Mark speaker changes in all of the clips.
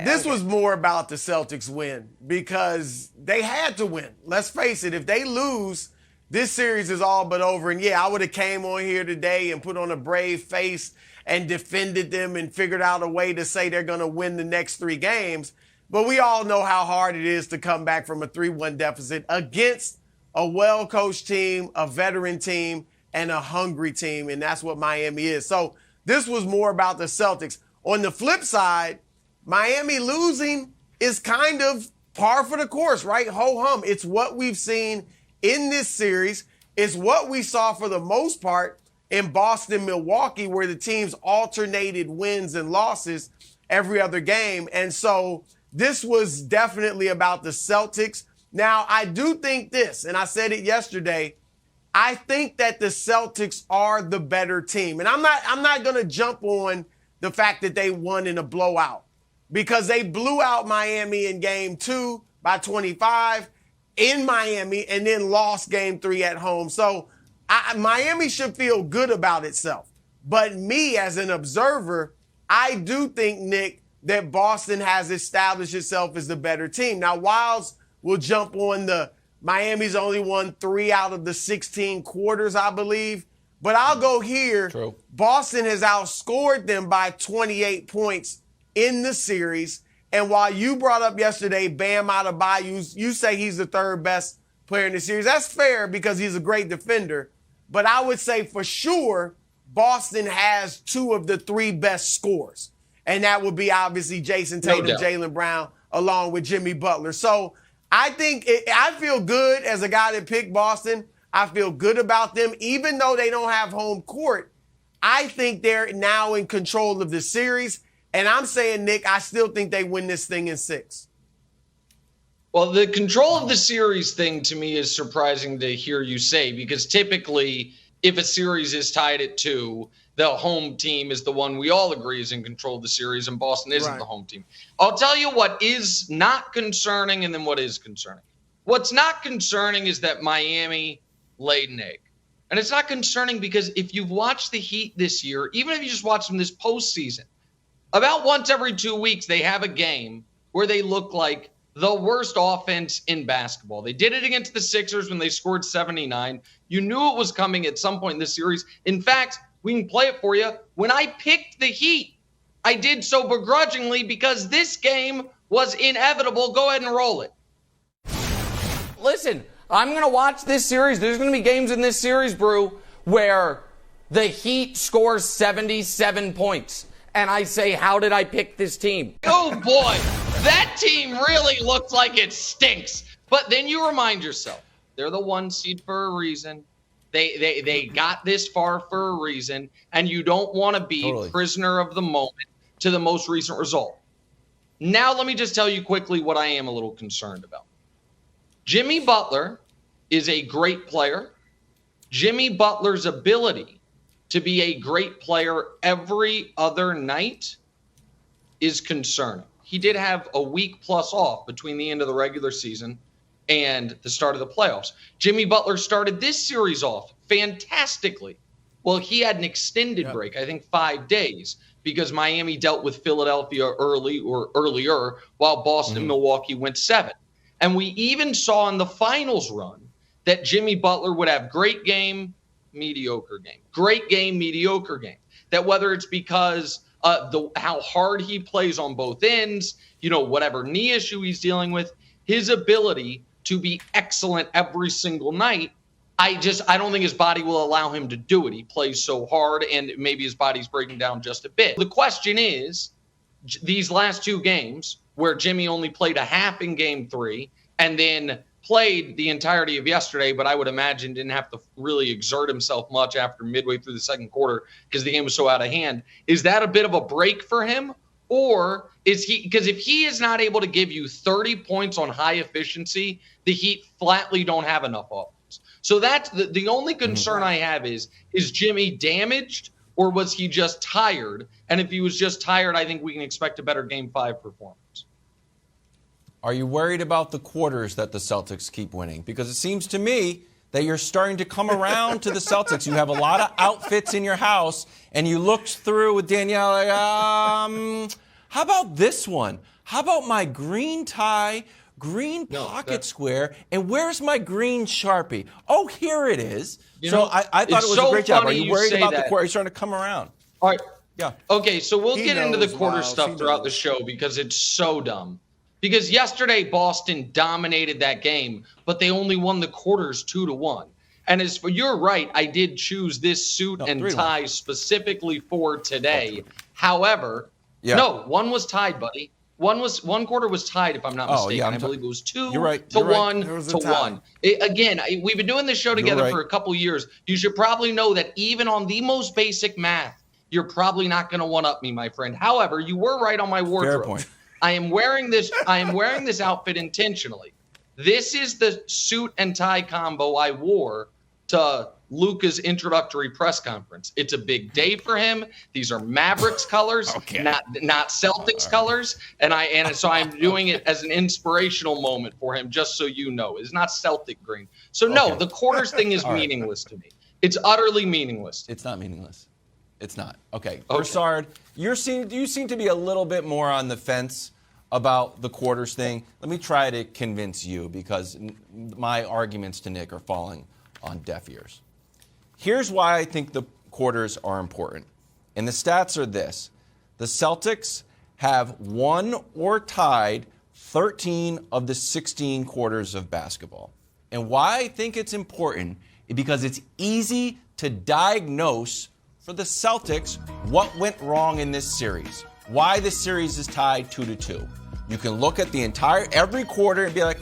Speaker 1: This was more about the Celtics win because they had to win. Let's face it, if they lose, this series is all but over. And yeah, I would have came on here today and put on a brave face and defended them and figured out a way to say they're going to win the next 3 games. But we all know how hard it is to come back from a 3-1 deficit against a well-coached team, a veteran team, and a hungry team. And that's what Miami is. So this was more about the Celtics. On the flip side, Miami losing is kind of par for the course, right? Ho-hum. It's what we've seen in this series. It's what we saw for the most part in Boston, Milwaukee, where the teams alternated wins and losses every other game. And so this was definitely about the Celtics. Now, I do think this, and I said it yesterday, I think that the Celtics are the better team. And I'm not going to jump on the fact that they won in a blowout because they blew out Miami in game 2 by 25 in Miami and then lost game 3 at home. So Miami should feel good about itself. But me as an observer, I do think, Nick, that Boston has established itself as the better team. Now, Wiles will jump on the Miami's only won 3 out of the 16 quarters, I believe. But I'll go here.
Speaker 2: True.
Speaker 1: Boston has outscored them by 28 points in the series. And while you brought up yesterday Bam Adebayo, you say he's the 3rd best player in the series. That's fair because he's a great defender. But I would say for sure Boston has 2 of the 3 best scorers. And that would be obviously Jason Tatum,
Speaker 3: No doubt.
Speaker 1: Jaylen Brown, along with Jimmy Butler. So I think I feel good as a guy that picked Boston. I feel good about them. Even though they don't have home court, I think they're now in control of the series. And I'm saying, Nick, I still think they win this thing in 6.
Speaker 3: Well, the control of the series thing to me is surprising to hear you say, because typically if a series is tied at 2, the home team is the one we all agree is in control of the series, and Boston isn't the home team. I'll tell you what is not concerning and then what is concerning. What's not concerning is that Miami laid an egg. And it's not concerning because if you've watched the Heat this year, even if you just watch them this postseason, about once every 2 weeks they have a game where they look like the worst offense in basketball. They did it against the Sixers when they scored 79. You knew it was coming at some point in this series. In fact, we can play it for you. When I picked the Heat, I did so begrudgingly because this game was inevitable. Go ahead and roll it.
Speaker 2: Listen, I'm going to watch this series. There's going to be games in this series, Brew, where the Heat scores 77 points. And I say, how did I pick this team?
Speaker 3: Oh, boy. That team really looks like it stinks. But then you remind yourself, they're the 1 seed for a reason. They got this far for a reason, and you don't want to be prisoner of the moment to the most recent result. Now let me just tell you quickly what I am a little concerned about. Jimmy Butler is a great player. Jimmy Butler's ability to be a great player every other night is concerning. He did have a week plus off between the end of the regular season and the start of the playoffs. Jimmy Butler started this series off fantastically. Well, he had an extended break, I think 5 days, because Miami dealt with Philadelphia earlier, while Boston, Milwaukee went 7. And we even saw in the finals run that Jimmy Butler would have great game, mediocre game, great game, mediocre game. That whether it's because how hard he plays on both ends, whatever knee issue he's dealing with, his ability to be excellent every single night, I don't think his body will allow him to do it. He plays so hard, and maybe his body's breaking down just a bit. The question is, these last 2 games, where Jimmy only played a half in game 3, and then played the entirety of yesterday, but I would imagine didn't have to really exert himself much after midway through the second quarter because the game was so out of hand. Is that a bit of a break for him? Or is he, because if he is not able to give you 30 points on high efficiency, the Heat flatly don't have enough offense. So that's the only concern I have is Jimmy damaged or was he just tired? And if he was just tired, I think we can expect a better game 5 performance.
Speaker 4: Are you worried about the quarters that the Celtics keep winning? Because it seems to me that you're starting to come around to the Celtics. You have a lot of outfits in your house, and you looked through with Danielle like, how about this one? How about my green tie, green pocket square, and where's my green Sharpie? Oh, here it is. So I thought it was a great job. Are you worried about the quarter? Are you starting to come around?
Speaker 3: All right.
Speaker 4: Yeah.
Speaker 3: Okay, so we'll get into the quarter
Speaker 1: Miles.
Speaker 3: stuff throughout the show because it's so dumb. Because yesterday Boston dominated that game, but they only won the quarters 2-1. And as for you're right, I did choose this suit and tie specifically for today. However, no, one was tied, buddy. One quarter was tied, if I'm not mistaken. I believe it was 2 to 1 to 1. Again, we've been doing this show together for a couple years. You should probably know that even on the most basic math, you're probably not going to one-up me, my friend. However, you were right on my wardrobe.
Speaker 4: Fair point.
Speaker 3: I am wearing this outfit intentionally. This is the suit and tie combo I wore to Luka's introductory press conference. It's a big day for him. These are Mavericks colors, not Celtics colors, and so I'm doing it as an inspirational moment for him, just so you know. It's not Celtic green. So no, the quarters thing is meaningless to me. It's utterly meaningless.
Speaker 4: It's not meaningless. It's not. Okay. Broussard, you seem to be a little bit more on the fence about the quarters thing. Let me try to convince you because my arguments to Nick are falling on deaf ears. Here's why I think the quarters are important. And the stats are this. The Celtics have won or tied 13 of the 16 quarters of basketball. And why I think it's important is because it's easy to diagnose for the Celtics what went wrong in this series. Why this series is tied 2-2. You can look at the every quarter and be like,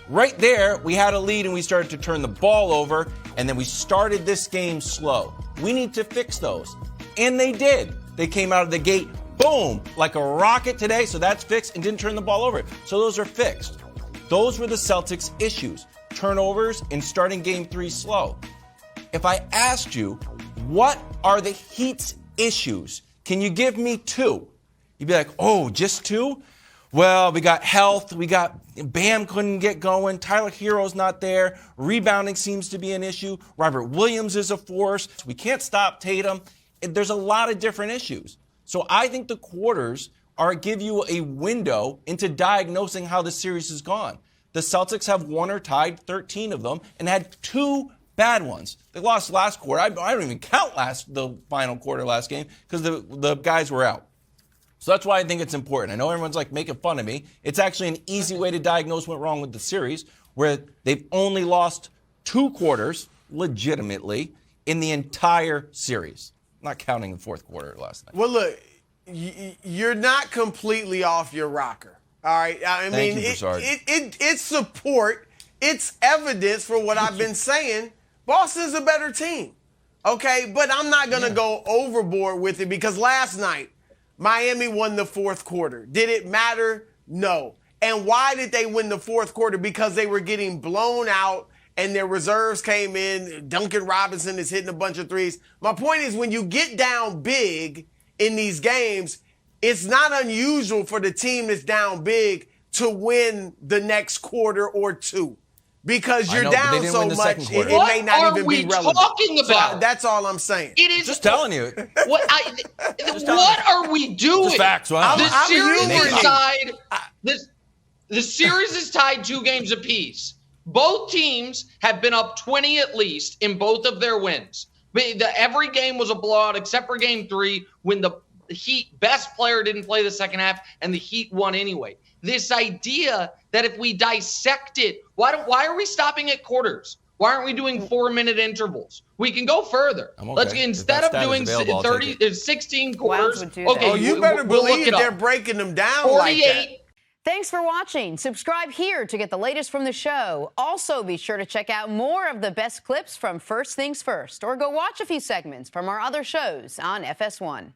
Speaker 4: right there, we had a lead and we started to turn the ball over, and then we started this game slow. We need to fix those. And they did. They came out of the gate, boom, like a rocket today, so that's fixed, and didn't turn the ball over. So those are fixed. Those were the Celtics' issues. Turnovers and starting game 3 slow. If I asked you, what are the Heat's issues? Can you give me 2? You'd be like, just 2? Well, we got health. We got Bam couldn't get going. Tyler Hero's not there. Rebounding seems to be an issue. Robert Williams is a force. We can't stop Tatum. There's a lot of different issues. So I think the quarters give you a window into diagnosing how the series has gone. The Celtics have won or tied 13 of them and had 2 bad ones. They lost last quarter. I don't even count the final quarter last game because the guys were out. So that's why I think it's important. I know everyone's like making fun of me. It's actually an easy way to diagnose what's wrong with the series, where they've only lost 2 quarters legitimately in the entire series, not counting the fourth quarter last night.
Speaker 1: Well, look, you're not completely off your rocker. All right. I mean, it's support. It's evidence for what I've been saying. Boston's a better team. Okay. But I'm not going to go overboard with it because last night, Miami won the fourth quarter. Did it matter? No. And why did they win the fourth quarter? Because they were getting blown out and their reserves came in. Duncan Robinson is hitting a bunch of threes. My point is when you get down big in these games, it's not unusual for the team that's down big to win the next quarter or 2. Because you're down so much, it may not even be relevant.
Speaker 3: What are we talking about?
Speaker 1: So that's all I'm saying.
Speaker 3: It is
Speaker 4: just telling you.
Speaker 3: What are we doing?
Speaker 4: Just facts. Wow.
Speaker 3: The series is tied. The series is tied 2 games apiece. Both teams have been up 20 at least in both of their wins. Every game was a blowout except for game 3 when the Heat best player didn't play the second half and the Heat won anyway. This idea that if we dissect it, why are we stopping at quarters? Why aren't we doing 4-minute intervals? We can go further.
Speaker 4: Okay.
Speaker 3: Let's instead of doing 16 quarters.
Speaker 1: Okay, you better believe they're breaking them down
Speaker 3: 48.
Speaker 1: like that.
Speaker 5: Thanks for watching. Subscribe here to get the latest from the show. Also, be sure to check out more of the best clips from First Things First, or go watch a few segments from our other shows on FS1.